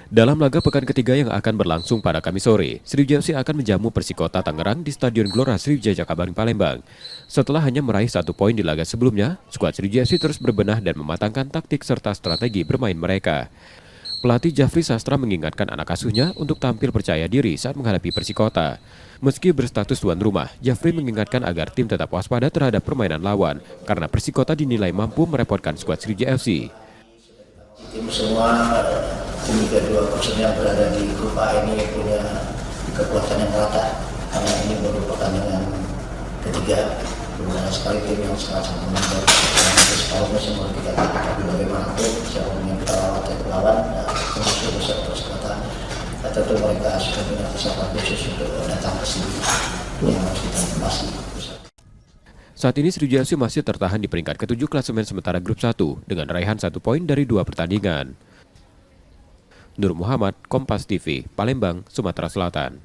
Dalam laga pekan ketiga yang akan berlangsung pada Kamis sore, Sriwijaya FC akan menjamu Persikota Tangerang di Stadion Gelora Sriwijaya Jakabaring Palembang. Setelah hanya meraih 1 poin di laga sebelumnya, skuad Sriwijaya FC terus berbenah dan mematangkan taktik serta strategi bermain mereka. Pelatih Jafri Sastra mengingatkan anak asuhnya untuk tampil percaya diri saat menghadapi Persikota. Meski berstatus tuan rumah, Jafri mengingatkan agar tim tetap waspada terhadap permainan lawan, karena Persikota dinilai mampu merepotkan skuad Sriwijaya FC. Tim semua tim Liga 2 khususnya berada di grup A ini punya kekuatan yang rata karena ini baru pertandingan ketiga. Banyak sekali tim yang sangat menonjol. Sekarang musim baru kita lihat, tapi bagaimanapun siapapun yang kita lawan, khususnya besar Persikota, tentu mereka sudah punya persiapan khusus untuk datang ke sini yang harus kita antisipasi. Saat ini Sriwijaya FC masih tertahan di peringkat ke-7 klasemen sementara grup 1 dengan raihan 1 poin dari 2 pertandingan. Nur Muhammad, Kompas TV, Palembang, Sumatera Selatan.